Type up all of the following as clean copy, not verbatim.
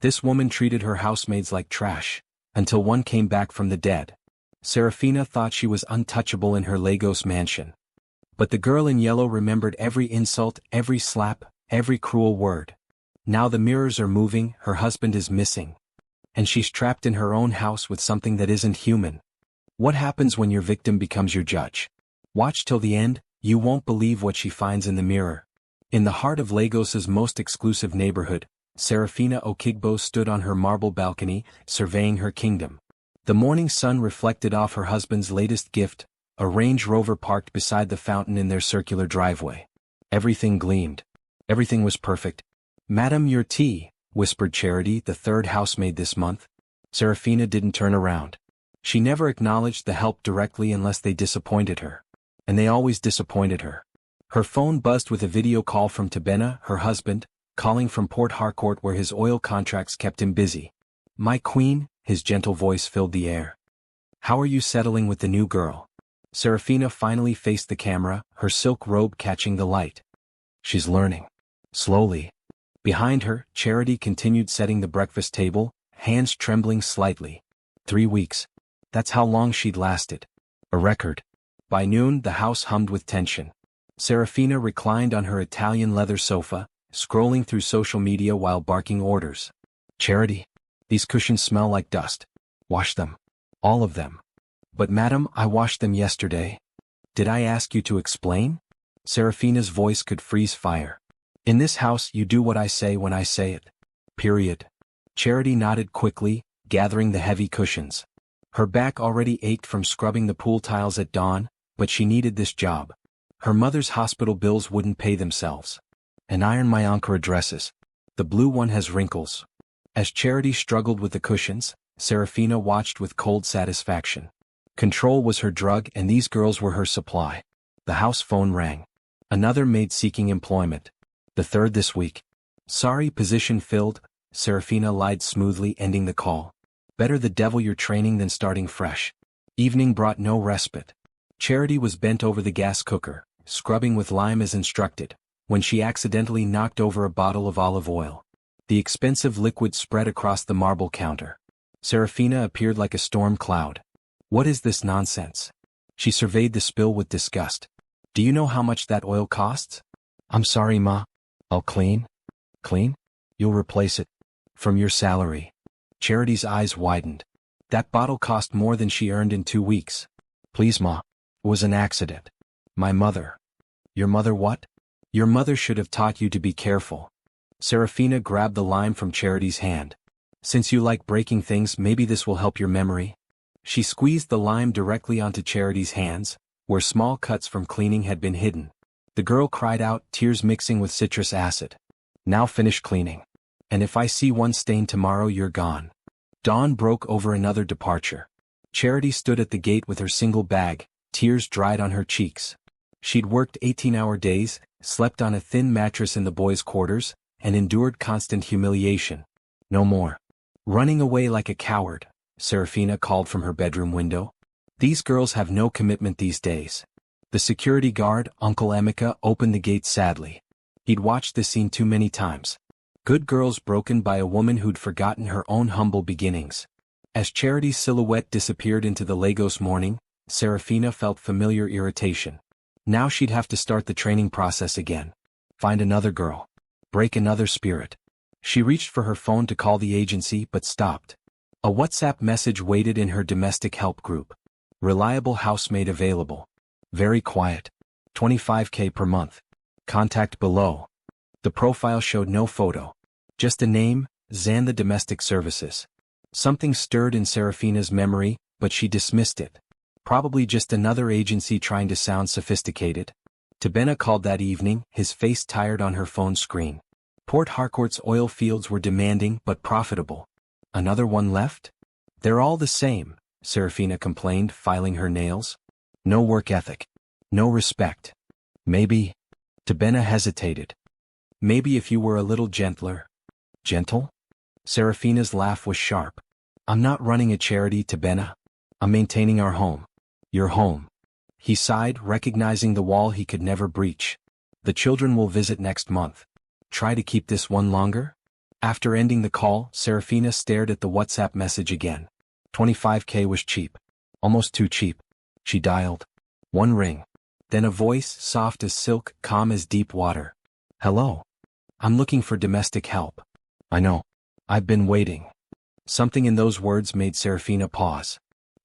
This woman treated her housemaids like trash, until one came back from the dead. Seraphina thought she was untouchable in her Lagos mansion. But the girl in yellow remembered every insult, every slap, every cruel word. Now the mirrors are moving, her husband is missing. And she's trapped in her own house with something that isn't human. What happens when your victim becomes your judge? Watch till the end, you won't believe what she finds in the mirror. In the heart of Lagos's most exclusive neighborhood, Seraphina Okigbo stood on her marble balcony, surveying her kingdom. The morning sun reflected off her husband's latest gift, a Range Rover parked beside the fountain in their circular driveway. Everything gleamed. Everything was perfect. "Madam, your tea," whispered Charity, the third housemaid this month. Seraphina didn't turn around. She never acknowledged the help directly unless they disappointed her. And they always disappointed her. Her phone buzzed with a video call from Tebena, her husband, calling from Port Harcourt where his oil contracts kept him busy. "My queen," his gentle voice filled the air. "How are you settling with the new girl?" Seraphina finally faced the camera, her silk robe catching the light. "She's learning. Slowly." Behind her, Charity continued setting the breakfast table, hands trembling slightly. 3 weeks. That's how long she'd lasted. A record. By noon, the house hummed with tension. Seraphina reclined on her Italian leather sofa, scrolling through social media while barking orders. "Charity, these cushions smell like dust. Wash them. All of them." "But madam, I washed them yesterday." "Did I ask you to explain?" Seraphina's voice could freeze fire. "In this house you do what I say when I say it. Period." Charity nodded quickly, gathering the heavy cushions. Her back already ached from scrubbing the pool tiles at dawn, but she needed this job. Her mother's hospital bills wouldn't pay themselves. "And iron my Ankara dresses. The blue one has wrinkles." As Charity struggled with the cushions, Seraphina watched with cold satisfaction. Control was her drug and these girls were her supply. The house phone rang. Another maid seeking employment. The third this week. "Sorry, position filled," Seraphina lied smoothly, ending the call. Better the devil you're training than starting fresh. Evening brought no respite. Charity was bent over the gas cooker, scrubbing with lime as instructed, when she accidentally knocked over a bottle of olive oil. The expensive liquid spread across the marble counter. Seraphina appeared like a storm cloud. "What is this nonsense?" She surveyed the spill with disgust. "Do you know how much that oil costs?" "I'm sorry, ma. I'll clean." "Clean? You'll replace it. From your salary." Charity's eyes widened. That bottle cost more than she earned in 2 weeks. "Please, ma. It was an accident. My mother." "Your mother what?" "Your mother should have taught you to be careful." Seraphina grabbed the lime from Charity's hand. "Since you like breaking things, maybe this will help your memory." She squeezed the lime directly onto Charity's hands, where small cuts from cleaning had been hidden. The girl cried out, tears mixing with citrus acid. "Now finish cleaning. And if I see one stain tomorrow, you're gone." Dawn broke over another departure. Charity stood at the gate with her single bag, tears dried on her cheeks. She'd worked 18-hour days, slept on a thin mattress in the boys' quarters, and endured constant humiliation. No more. "Running away like a coward," Seraphina called from her bedroom window. "These girls have no commitment these days." The security guard, Uncle Emeka, opened the gate sadly. He'd watched this scene too many times. Good girls broken by a woman who'd forgotten her own humble beginnings. As Charity's silhouette disappeared into the Lagos morning, Seraphina felt familiar irritation. Now she'd have to start the training process again. Find another girl. Break another spirit. She reached for her phone to call the agency but stopped. A WhatsApp message waited in her domestic help group. "Reliable housemaid available. Very quiet. 25K per month. Contact below." The profile showed no photo. Just a name, Xanthe Domestic Services. Something stirred in Seraphina's memory, but she dismissed it. Probably just another agency trying to sound sophisticated. Tebena called that evening, his face tired on her phone screen. Port Harcourt's oil fields were demanding but profitable. Another one left? "They're all the same," Seraphina complained, filing her nails. "No work ethic. No respect. Maybe." Tebena hesitated. "Maybe if you were a little gentler." "Gentle?" Seraphina's laugh was sharp. "I'm not running a charity, Tebena. I'm maintaining our home." "Your home." He sighed, recognizing the wall he could never breach. "The children will visit next month. Try to keep this one longer?" After ending the call, Seraphina stared at the WhatsApp message again. 25K was cheap. Almost too cheap. She dialed. One ring. Then a voice, soft as silk, calm as deep water. Hello. I'm looking for domestic help. I know. I've been waiting. Something in those words made Seraphina pause.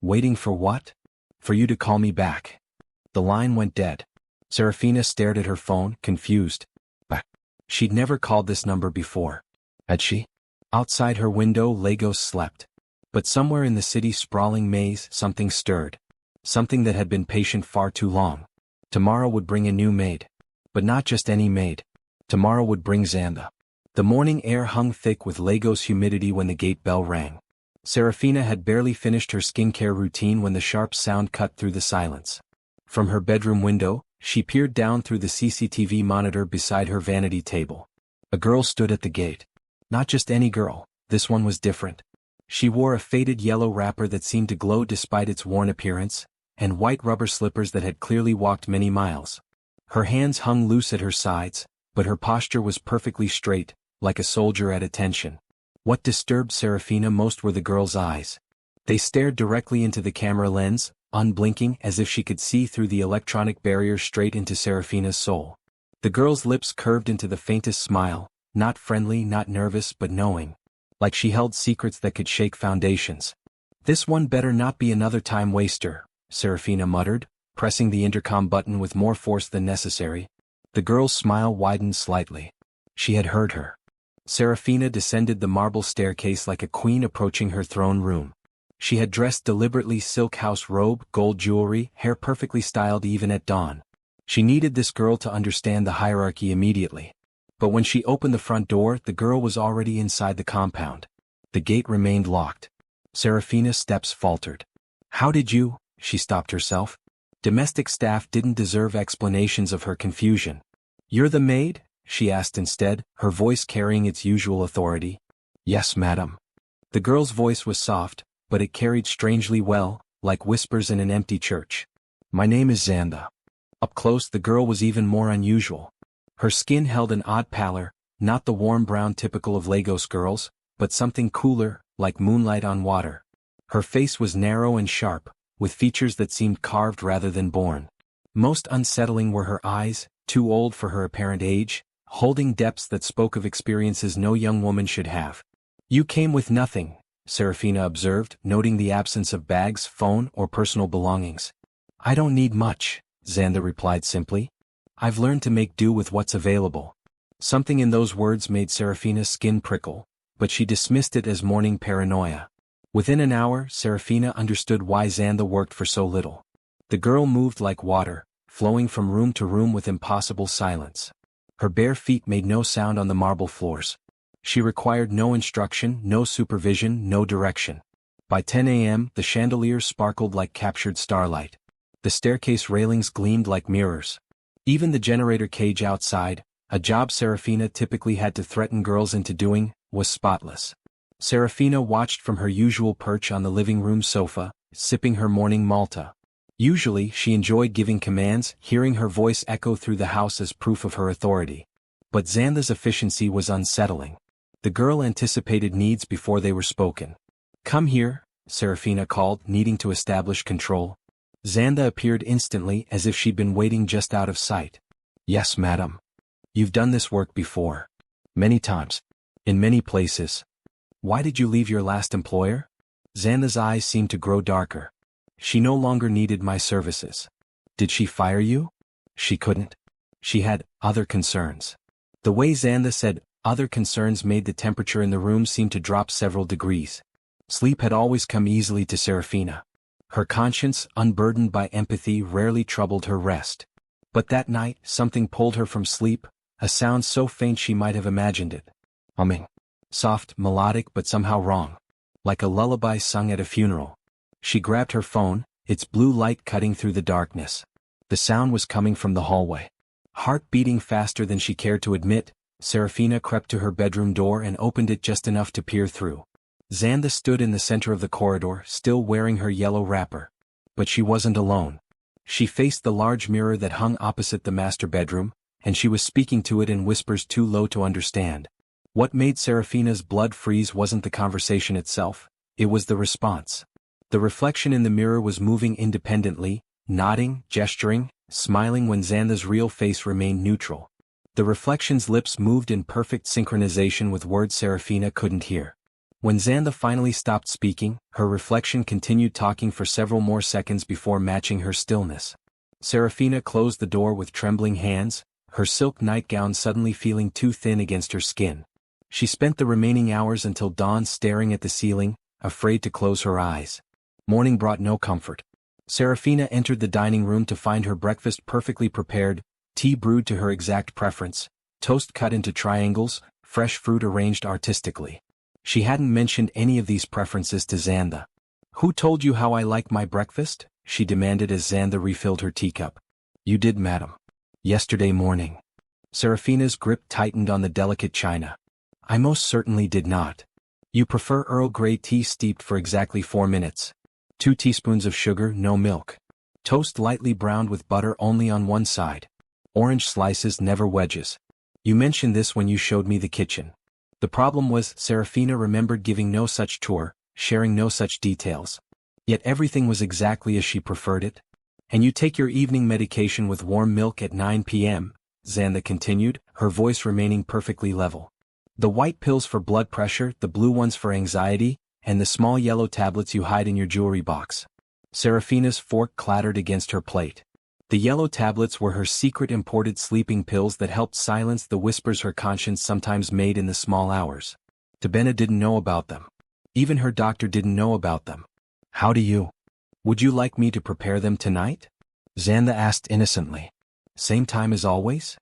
Waiting for what? For you to call me back. The line went dead. Seraphina stared at her phone, confused. But she'd never called this number before. Had she? Outside her window, Lagos slept. But somewhere in the city's sprawling maze, something stirred. Something that had been patient far too long. Tomorrow would bring a new maid. But not just any maid. Tomorrow would bring Xanthe. The morning air hung thick with Lagos humidity when the gate bell rang. Seraphina had barely finished her skincare routine when the sharp sound cut through the silence. From her bedroom window, she peered down through the CCTV monitor beside her vanity table. A girl stood at the gate. Not just any girl, this one was different. She wore a faded yellow wrapper that seemed to glow despite its worn appearance, and white rubber slippers that had clearly walked many miles. Her hands hung loose at her sides, but her posture was perfectly straight, like a soldier at attention. What disturbed Seraphina most were the girl's eyes. They stared directly into the camera lens, unblinking as if she could see through the electronic barrier straight into Seraphina's soul. The girl's lips curved into the faintest smile, not friendly, not nervous, but knowing. Like she held secrets that could shake foundations. This one better not be another time waster, Seraphina muttered, pressing the intercom button with more force than necessary. The girl's smile widened slightly. She had heard her. Seraphina descended the marble staircase like a queen approaching her throne room. She had dressed deliberately, silk house robe, gold jewelry, hair perfectly styled even at dawn. She needed this girl to understand the hierarchy immediately. But when she opened the front door, the girl was already inside the compound. The gate remained locked. Seraphina's steps faltered. How did you? She stopped herself. Domestic staff didn't deserve explanations of her confusion. You're the maid? She asked instead, her voice carrying its usual authority. Yes, madam. The girl's voice was soft, but it carried strangely well, like whispers in an empty church. My name is Xanthe. Up close, the girl was even more unusual. Her skin held an odd pallor, not the warm brown typical of Lagos girls, but something cooler, like moonlight on water. Her face was narrow and sharp, with features that seemed carved rather than born. Most unsettling were her eyes, too old for her apparent age, holding depths that spoke of experiences no young woman should have. You came with nothing, Seraphina observed, noting the absence of bags, phone, or personal belongings. I don't need much, Xanthe replied simply. I've learned to make do with what's available. Something in those words made Seraphina's skin prickle, but she dismissed it as morning paranoia. Within an hour, Seraphina understood why Xanthe worked for so little. The girl moved like water, flowing from room to room with impossible silence. Her bare feet made no sound on the marble floors. She required no instruction, no supervision, no direction. By 10 a.m., the chandeliers sparkled like captured starlight. The staircase railings gleamed like mirrors. Even the generator cage outside, a job Seraphina typically had to threaten girls into doing, was spotless. Seraphina watched from her usual perch on the living room sofa, sipping her morning Malta. Usually, she enjoyed giving commands, hearing her voice echo through the house as proof of her authority. But Xanthe's efficiency was unsettling. The girl anticipated needs before they were spoken. Come here, Seraphina called, needing to establish control. Xanthe appeared instantly, as if she'd been waiting just out of sight. Yes, madam. You've done this work before. Many times. In many places. Why did you leave your last employer? Xanthe's eyes seemed to grow darker. She no longer needed my services. Did she fire you? She couldn't. She had other concerns. The way Xanthe said other concerns made the temperature in the room seem to drop several degrees. Sleep had always come easily to Seraphina. Her conscience, unburdened by empathy, rarely troubled her rest. But that night, something pulled her from sleep, a sound so faint she might have imagined it. Humming. Soft, melodic, but somehow wrong. Like a lullaby sung at a funeral. She grabbed her phone, its blue light cutting through the darkness. The sound was coming from the hallway. Heart beating faster than she cared to admit, Seraphina crept to her bedroom door and opened it just enough to peer through. Xanthe stood in the center of the corridor, still wearing her yellow wrapper. But she wasn't alone. She faced the large mirror that hung opposite the master bedroom, and she was speaking to it in whispers too low to understand. What made Seraphina's blood freeze wasn't the conversation itself, it was the response. The reflection in the mirror was moving independently, nodding, gesturing, smiling when Xanthe's real face remained neutral. The reflection's lips moved in perfect synchronization with words Seraphina couldn't hear. When Xanthe finally stopped speaking, her reflection continued talking for several more seconds before matching her stillness. Seraphina closed the door with trembling hands, her silk nightgown suddenly feeling too thin against her skin. She spent the remaining hours until dawn staring at the ceiling, afraid to close her eyes. Morning brought no comfort. Seraphina entered the dining room to find her breakfast perfectly prepared, tea brewed to her exact preference, toast cut into triangles, fresh fruit arranged artistically. She hadn't mentioned any of these preferences to Xanthe. "Who told you how I like my breakfast?" she demanded as Xanthe refilled her teacup. "You did, madam. Yesterday morning." Seraphina's grip tightened on the delicate china. "I most certainly did not. You prefer Earl Grey tea steeped for exactly 4 minutes. 2 teaspoons of sugar, no milk. Toast lightly browned with butter only on one side. Orange slices, never wedges. You mentioned this when you showed me the kitchen." The problem was Seraphina remembered giving no such tour, sharing no such details. Yet everything was exactly as she preferred it. "And you take your evening medication with warm milk at 9 p.m., Xanthe continued, her voice remaining perfectly level. "The white pills for blood pressure, the blue ones for anxiety, and the small yellow tablets you hide in your jewelry box." Seraphina's fork clattered against her plate. The yellow tablets were her secret imported sleeping pills that helped silence the whispers her conscience sometimes made in the small hours. Tabena didn't know about them. Even her doctor didn't know about them. "How do you? Would you like me to prepare them tonight?" Xanthe asked innocently. "Same time as always?"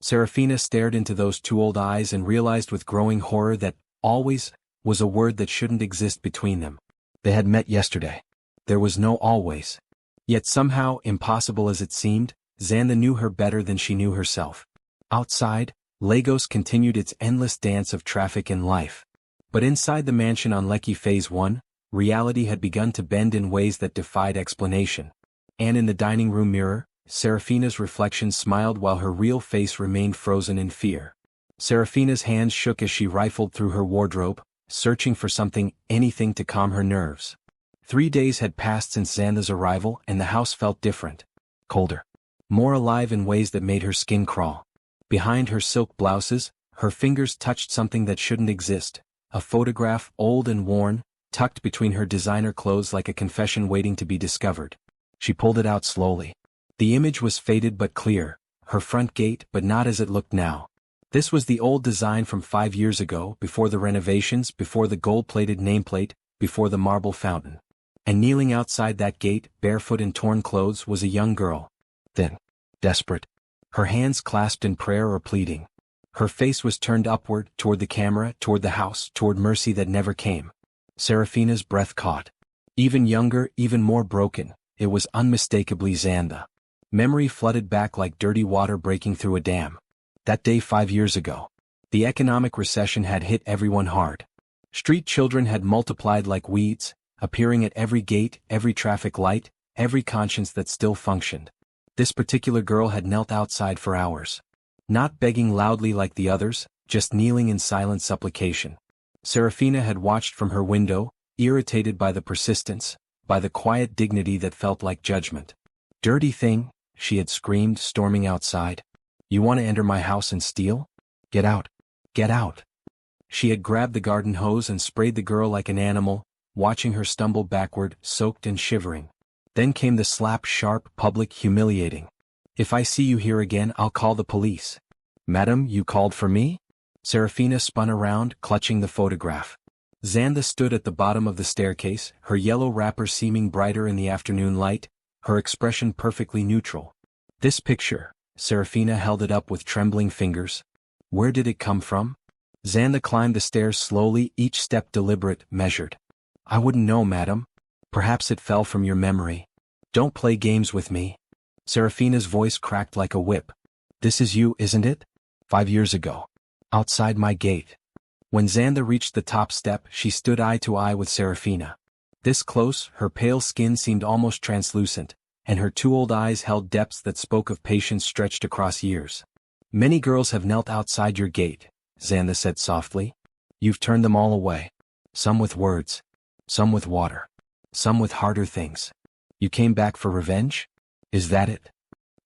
Seraphina stared into those 2 old eyes and realized with growing horror that "always" was a word that shouldn't exist between them. They had met yesterday. There was no always. Yet somehow, impossible as it seemed, Xanthe knew her better than she knew herself. Outside, Lagos continued its endless dance of traffic and life. But inside the mansion on Lekki Phase 1, reality had begun to bend in ways that defied explanation. And in the dining room mirror, Seraphina's reflection smiled while her real face remained frozen in fear. Seraphina's hands shook as she rifled through her wardrobe, searching for something, anything to calm her nerves. 3 days had passed since Xanthe's arrival and the house felt different. Colder. More alive in ways that made her skin crawl. Behind her silk blouses, her fingers touched something that shouldn't exist. A photograph, old and worn, tucked between her designer clothes like a confession waiting to be discovered. She pulled it out slowly. The image was faded but clear, her front gate but not as it looked now. This was the old design from 5 years ago, before the renovations, before the gold-plated nameplate, before the marble fountain. And kneeling outside that gate, barefoot in torn clothes, was a young girl. Thin. Desperate. Her hands clasped in prayer or pleading. Her face was turned upward, toward the camera, toward the house, toward mercy that never came. Seraphina's breath caught. Even younger, even more broken, it was unmistakably Xanthe. Memory flooded back like dirty water breaking through a dam. That day 5 years ago. The economic recession had hit everyone hard. Street children had multiplied like weeds, appearing at every gate, every traffic light, every conscience that still functioned. This particular girl had knelt outside for hours. Not begging loudly like the others, just kneeling in silent supplication. Seraphina had watched from her window, irritated by the persistence, by the quiet dignity that felt like judgment. "Dirty thing," she had screamed, storming outside. "You want to enter my house and steal? Get out. Get out." She had grabbed the garden hose and sprayed the girl like an animal, watching her stumble backward, soaked and shivering. Then came the slap, sharp, public, humiliating. "If I see you here again, I'll call the police." "Madam, you called for me?" Seraphina spun around, clutching the photograph. Xanthe stood at the bottom of the staircase, her yellow wrapper seeming brighter in the afternoon light, her expression perfectly neutral. "This picture," Seraphina held it up with trembling fingers. "Where did it come from?" Xanthe climbed the stairs slowly, each step deliberate, measured. "I wouldn't know, madam. Perhaps it fell from your memory. Don't play games with me." Seraphina's voice cracked like a whip. "This is you, isn't it? 5 years ago. Outside my gate." When Xanthe reached the top step, she stood eye to eye with Seraphina. This close, her pale skin seemed almost translucent, and her 2 old eyes held depths that spoke of patience stretched across years. "Many girls have knelt outside your gate," Xanthe said softly. You've turned them all away. Some with words. Some with water. Some with harder things. You came back for revenge? Is that it?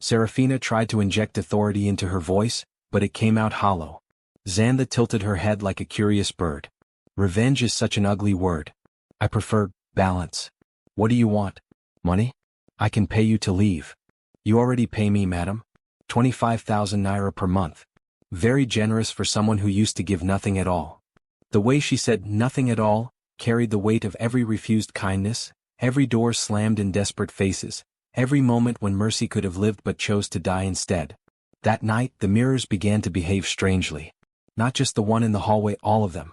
Seraphina tried to inject authority into her voice, but it came out hollow. Xanthe tilted her head like a curious bird. Revenge is such an ugly word. I prefer balance. What do you want? Money? I can pay you to leave. You already pay me, madam. 25,000 naira per month. Very generous for someone who used to give nothing at all. The way she said nothing at all carried the weight of every refused kindness, every door slammed in desperate faces, every moment when mercy could have lived but chose to die instead. That night the mirrors began to behave strangely. Not just the one in the hallway, all of them.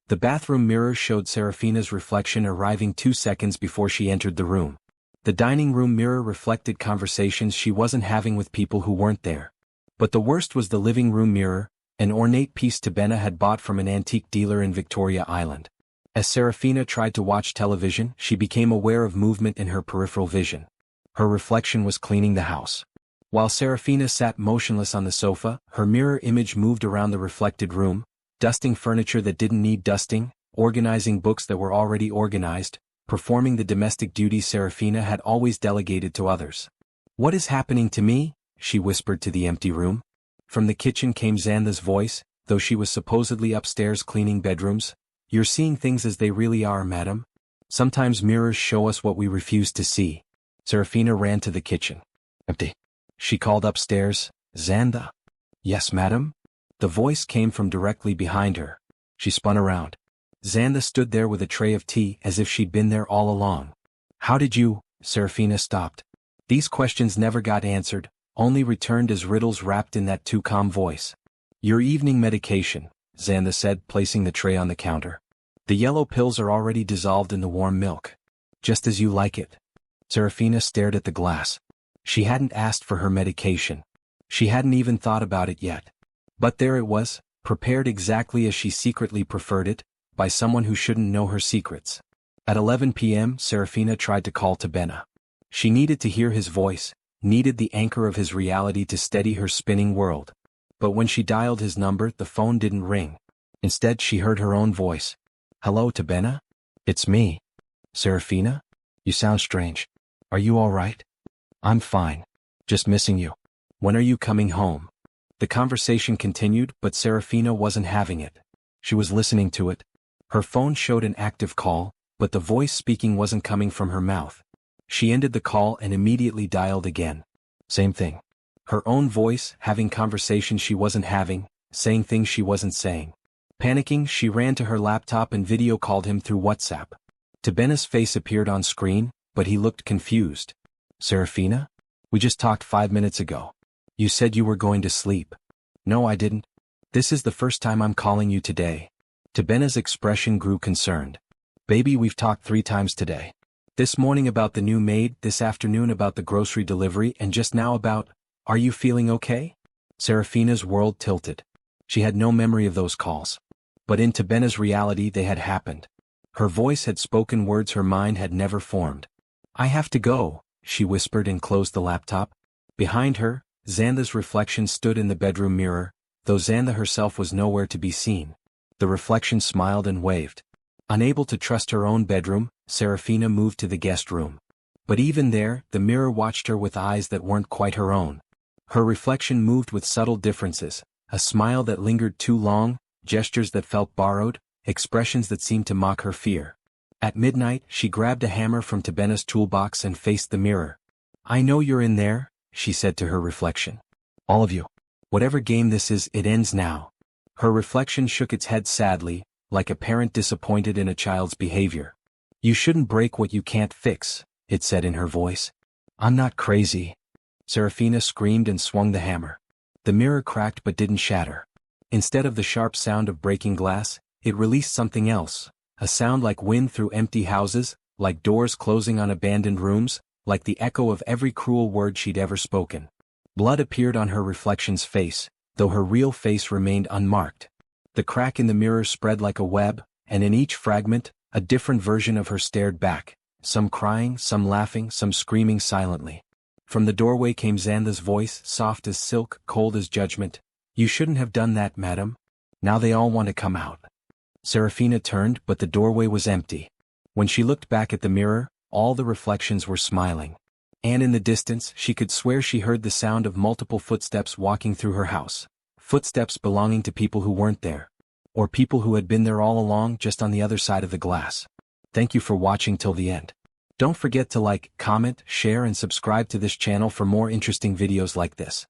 The bathroom mirror showed Seraphina's reflection arriving 2 seconds before she entered the room. The dining room mirror reflected conversations she wasn't having with people who weren't there. But the worst was the living room mirror, an ornate piece Tebena had bought from an antique dealer in Victoria Island. As Seraphina tried to watch television, she became aware of movement in her peripheral vision. Her reflection was cleaning the house. While Seraphina sat motionless on the sofa, her mirror image moved around the reflected room, dusting furniture that didn't need dusting, organizing books that were already organized, performing the domestic duties Seraphina had always delegated to others. What is happening to me? She whispered to the empty room. From the kitchen came Xanthe's voice, though she was supposedly upstairs cleaning bedrooms. You're seeing things as they really are, madam. Sometimes mirrors show us what we refuse to see. Seraphina ran to the kitchen. Empty. She called upstairs. Xanthe. Yes, madam? The voice came from directly behind her. She spun around. Xanthe stood there with a tray of tea as if she'd been there all along. How did you? Seraphina stopped. These questions never got answered, only returned as riddles wrapped in that too calm voice. Your evening medication, Xanthe said, placing the tray on the counter. The yellow pills are already dissolved in the warm milk. Just as you like it. Seraphina stared at the glass. She hadn't asked for her medication. She hadn't even thought about it yet. But there it was, prepared exactly as she secretly preferred it, by someone who shouldn't know her secrets. At 11 p.m., Seraphina tried to call Tebena. She needed to hear his voice, needed the anchor of his reality to steady her spinning world. But when she dialed his number, the phone didn't ring. Instead, she heard her own voice. Hello, Tebena? It's me. Seraphina? You sound strange. Are you all right? I'm fine. Just missing you. When are you coming home? The conversation continued, but Seraphina wasn't having it. She was listening to it. Her phone showed an active call, but the voice speaking wasn't coming from her mouth. She ended the call and immediately dialed again. Same thing. Her own voice, having conversations she wasn't having, saying things she wasn't saying. Panicking, she ran to her laptop and video called him through WhatsApp. Tebena's face appeared on screen, but he looked confused. Seraphina? We just talked 5 minutes ago. You said you were going to sleep. No, I didn't. This is the first time I'm calling you today. Tebena's expression grew concerned. Baby, we've talked 3 times today. This morning about the new maid, this afternoon about the grocery delivery, and just now about, are you feeling okay? Seraphina's world tilted. She had no memory of those calls. But in Tebena's reality they had happened. Her voice had spoken words her mind had never formed. I have to go, she whispered and closed the laptop. Behind her, Xanthe's reflection stood in the bedroom mirror, though Xanthe herself was nowhere to be seen. The reflection smiled and waved. Unable to trust her own bedroom, Seraphina moved to the guest room. But even there, the mirror watched her with eyes that weren't quite her own. Her reflection moved with subtle differences, a smile that lingered too long, gestures that felt borrowed, expressions that seemed to mock her fear. At midnight, she grabbed a hammer from Tebena's toolbox and faced the mirror. I know you're in there, she said to her reflection. All of you. Whatever game this is, it ends now. Her reflection shook its head sadly, like a parent disappointed in a child's behavior. You shouldn't break what you can't fix, it said in her voice. I'm not crazy. Seraphina screamed and swung the hammer. The mirror cracked but didn't shatter. Instead of the sharp sound of breaking glass, it released something else, a sound like wind through empty houses, like doors closing on abandoned rooms, like the echo of every cruel word she'd ever spoken. Blood appeared on her reflection's face, though her real face remained unmarked. The crack in the mirror spread like a web, and in each fragment, a different version of her stared back, some crying, some laughing, some screaming silently. From the doorway came Xanthe's voice, soft as silk, cold as judgment. You shouldn't have done that, madam. Now they all want to come out. Seraphina turned, but the doorway was empty. When she looked back at the mirror, all the reflections were smiling. And in the distance, she could swear she heard the sound of multiple footsteps walking through her house. Footsteps belonging to people who weren't there. Or people who had been there all along, just on the other side of the glass. Thank you for watching till the end. Don't forget to like, comment, share and subscribe to this channel for more interesting videos like this.